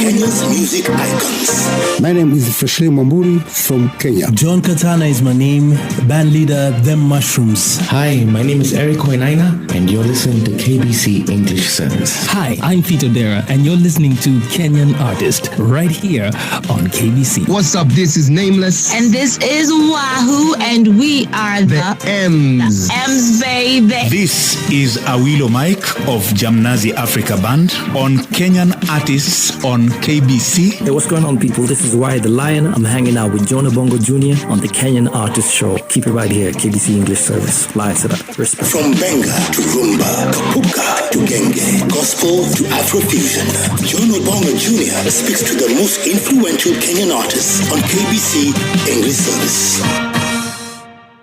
Kenya's music icons. My name is Freshly Mamburi from Kenya. John Katana is my name, band leader, Them Mushrooms. Hi, my name is Eric Koinaina, and you're listening to KBC English Service. Hi, I'm Odera, and you're listening to Kenyan Artist right here on KBC. What's up? This is Nameless. And this is Wahoo, and we are the M's. The M's, baby. This is Awilo Mike of Jamnazi Africa Band on Kenyan Artists on KBC. Hey, what's going on, people? This is Why the Lion. I'm hanging out with Jonah Bongo Jr. on the Kenyan Artist Show. Keep it right here, KBC English Service. Lights it up. Respect. From Benga to Rumba, Kapuka to Genge, Gospel to Afrofusion, Jonah Bongo Jr. speaks to the most influential Kenyan artists on KBC English Service.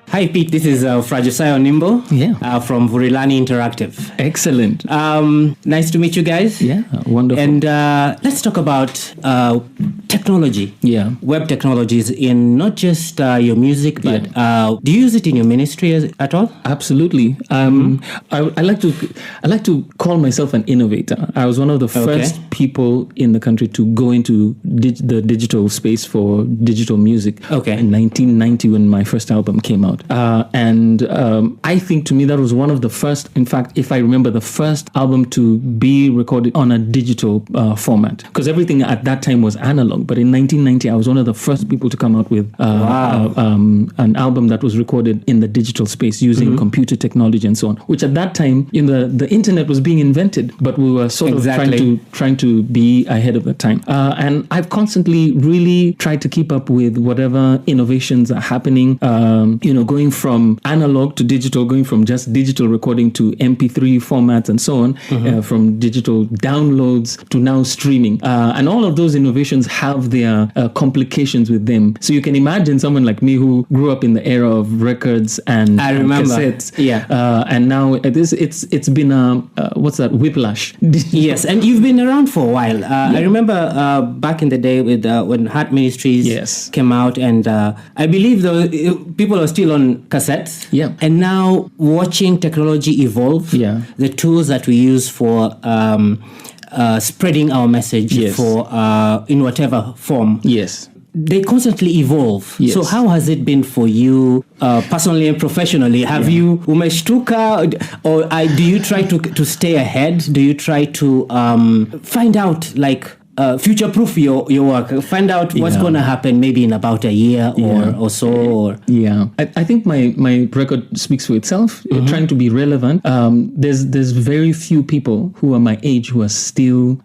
Hi Pete, this is Josiah Onimbo from Vurilani Interactive. Excellent. Nice to meet you guys. Yeah, wonderful. And let's talk about technology. Yeah. Web technologies in not just your music, but do you use it in your ministry at all? Absolutely. I like to call myself an innovator. I was one of the first people in the country to go into the digital space for digital music. Okay. In 1990 when my first album came out. I think to me that was one of the first, in fact, if I remember, the first album to be recorded on a digital format. Because everything at that time was analog. But in 1990, I was one of the first people to come out with an album that was recorded in the digital space using computer technology and so on. Which at that time, the internet was being invented, but we were sort of trying to be ahead of the time. And I've constantly really tried to keep up with whatever innovations are happening. Going from analog to digital, going from just digital recording to MP3 formats and so on, from digital downloads to now streaming. And all of those innovations have their complications with them. So you can imagine someone like me who grew up in the era of records and cassettes. Yeah. And now it's been what's that, whiplash. Yes, and you've been around for a while. I remember back in the day with when Heart Ministries came out, and I believe people are still on cassettes. Yeah. And now watching technology evolve, the tools that we use for spreading our message for in whatever form. Yes. They constantly evolve. Yes. So how has it been for you personally and professionally? Have you umeshtuka, or do you try to stay ahead? Do you try to find out, like, future-proof your work, find out what's going to happen maybe in about a year or so? Or I think my record speaks for itself. Trying to be relevant. There's very few people who are my age who are still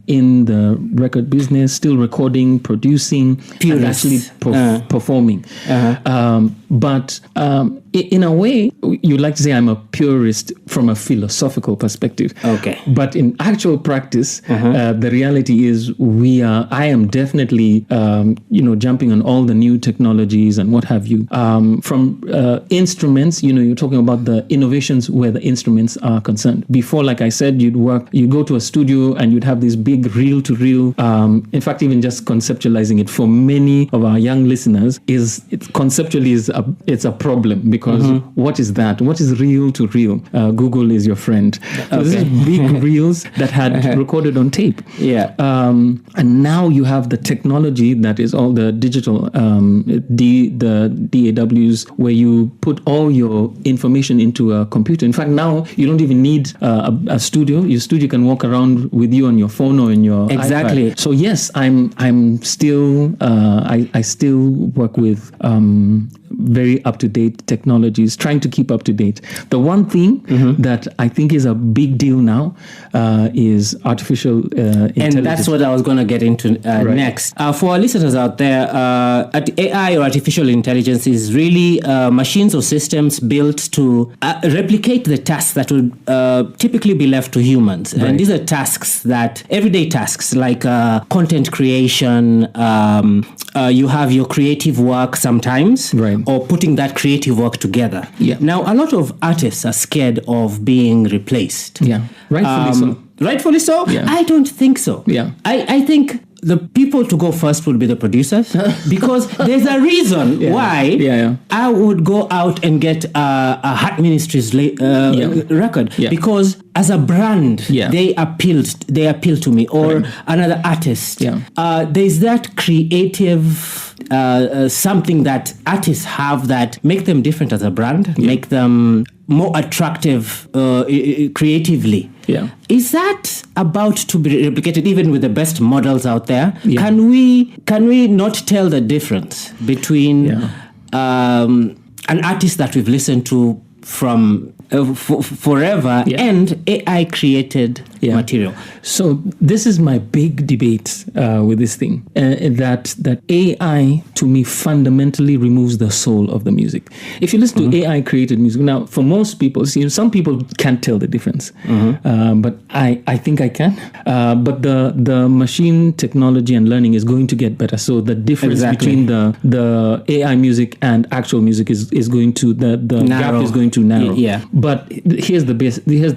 in the record business, still recording, producing, and actually performing. But in a way, you'd like to say I'm a purist from a philosophical perspective. Okay. But in actual practice, the reality is I am definitely, jumping on all the new technologies and what have you. From instruments, you're talking about the innovations where the instruments are concerned. Before, like I said, you go to a studio and you'd have this big reel-to-reel. In fact, even just conceptualizing it for many of our young listeners conceptually it's a problem, because what is that? What is reel-to-reel? Google is your friend. So this is big reels that had recorded on tape. Yeah. And now you have the technology that is all the digital, the DAWs, where you put all your information into a computer. In fact, now you don't even need a studio. Your studio can walk around with you on your phone or in your iPad. So yes, I'm still I still work with very up-to-date technologies, trying to keep up to date. The one thing that I think is a big deal now is artificial intelligence. And that's what I was going to get into next. For our listeners out there, AI or artificial intelligence is really machines or systems built to replicate the tasks that would typically be left to humans. And these are tasks everyday tasks like content creation, you have your creative work sometimes, or putting that creative work together. Yeah. Now, a lot of artists are scared of being replaced. Yeah, rightfully so. Rightfully so? Yeah. I don't think so. Yeah. I think the people to go first would be the producers, because there's a reason why I would go out and get a Heart Ministries record, because as a brand, they appeal to me, or another artist. There's that creative something that artists have that make them different as a brand, make them more attractive creatively. Is that about to be replicated even with the best models out there? Can we not tell the difference between an artist that we've listened to from forever and AI created material? So this is my big debate with this thing, that AI to me fundamentally removes the soul of the music. If you listen to AI created music, now for most people, some people can't tell the difference, but I think I can. But the machine technology and learning is going to get better. So the difference between the AI music and actual music is going to the gap is going to narrow. But here's the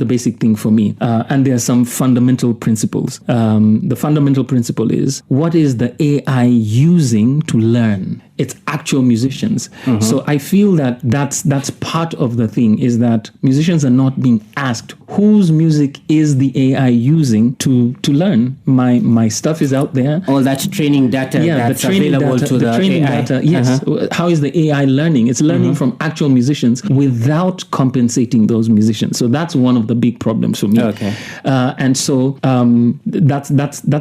basic thing for me, and there are some fundamental principles. The fundamental principle is, what is the AI using to learn? It's actual musicians. So I feel that that's part of the thing, is that musicians are not being asked whose music is the AI using to learn. My stuff is out there. All that training data that's available to the training AI. data. Yes. How is the AI learning? It's learning from actual musicians without compensating those musicians. So that's one of the big problems for me. And so that's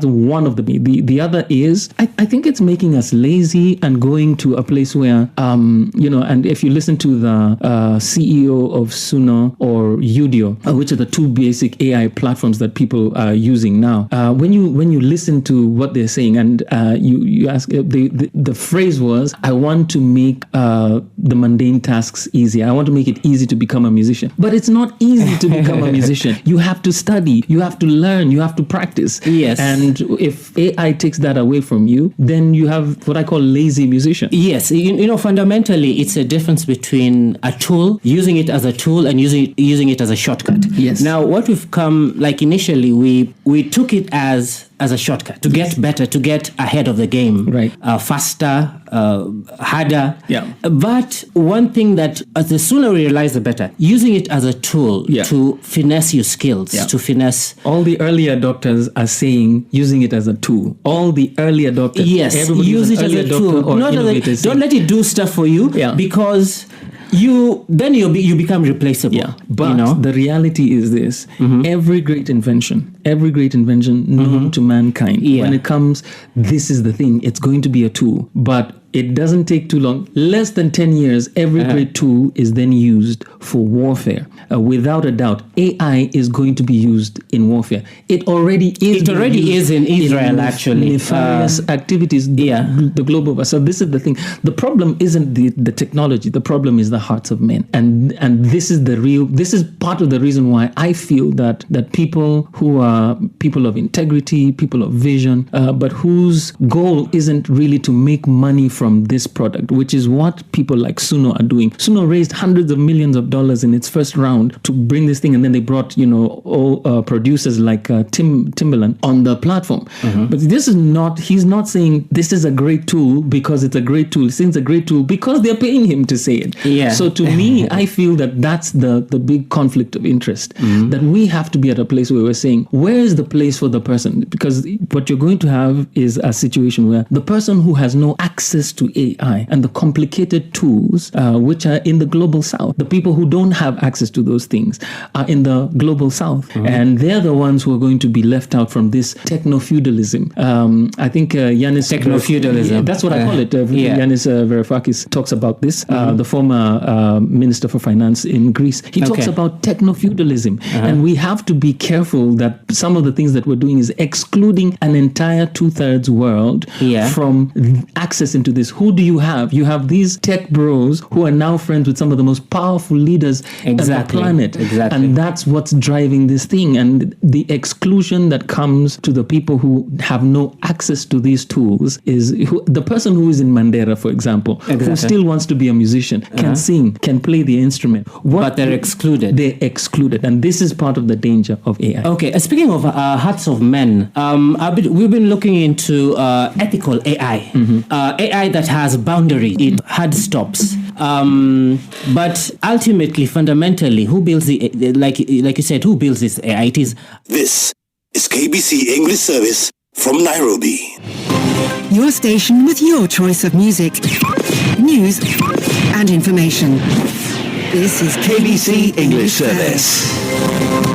one of the other is, I think it's making us lazy and going to a place where and if you listen to the CEO of Suno or Udio, which are the two basic AI platforms that people are using now, when you listen to what they're saying, and you ask, the phrase was, I want to make the mundane tasks easier. I want to make it easy to become a musician. But it's not easy to become a musician. You have to study, you have to learn, you have to practice. Yes. And if AI takes that away from you, then you have what I call lazy musician. Yes, fundamentally, it's a difference between a tool, using it as a tool, and using it as a shortcut. Yes. Now, what we've come, like initially, we took it as a shortcut to get better, to get ahead of the game, faster, harder. But one thing that the sooner we realize, the better. Using it as a tool to finesse your skills, to finesse. All the early adopters are saying using it as a tool. All the early adopters. Yes, use it as a tool. Don't let it do stuff for you, because you become replaceable. But the reality is this: every great invention known to mankind, when it comes, this is the thing, it's going to be a tool. But it doesn't take too long. Less than 10 years, every great tool is then used for warfare. Without a doubt, AI is going to be used in warfare. It already is. It already is in Israel, actually. Nefarious activities, the global. So this is the thing. The problem isn't the technology. The problem is the hearts of men. And this is part of the reason why I feel that people who are people of integrity, people of vision, but whose goal isn't really to make money from this product, which is what people like Suno are doing. Suno raised hundreds of millions of dollars in its first round to bring this thing, and then they brought producers like Timbaland on the platform. But this is not. He's not saying this is a great tool because it's a great tool. He's saying it's a great tool because they're paying him to say it. So to me, I feel that that's the big conflict of interest. That we have to be at a place where we're saying, where is the place for the person? Because what you're going to have is a situation where the person who has no access to AI and the complicated tools which are in the global south, the people who don't have access to those things are in the global south, and they're the ones who are going to be left out from this techno-feudalism. I think Yanis... Techno-feudalism. That's what I call it. Yanis Varoufakis talks about this, the former Minister for Finance in Greece. He talks about techno-feudalism, and we have to be careful that some of the things that we're doing is excluding an entire 2/3 world from access into this is, who do you have? You have these tech bros who are now friends with some of the most powerful leaders on the planet. Exactly. And that's what's driving this thing. And the exclusion that comes to the people who have no access to these tools is the person who is in Mandera, for example, who still wants to be a musician, can sing, can play the instrument. But they're excluded. They're excluded. And this is part of the danger of AI. Okay, speaking of hearts of men, we've been looking into ethical AI. AI that has boundary, it hard stops. But ultimately, fundamentally, who builds like you said, who builds this AI? It is. This is KBC English Service from Nairobi. Your station with your choice of music, news, and information. This is KBC English Service.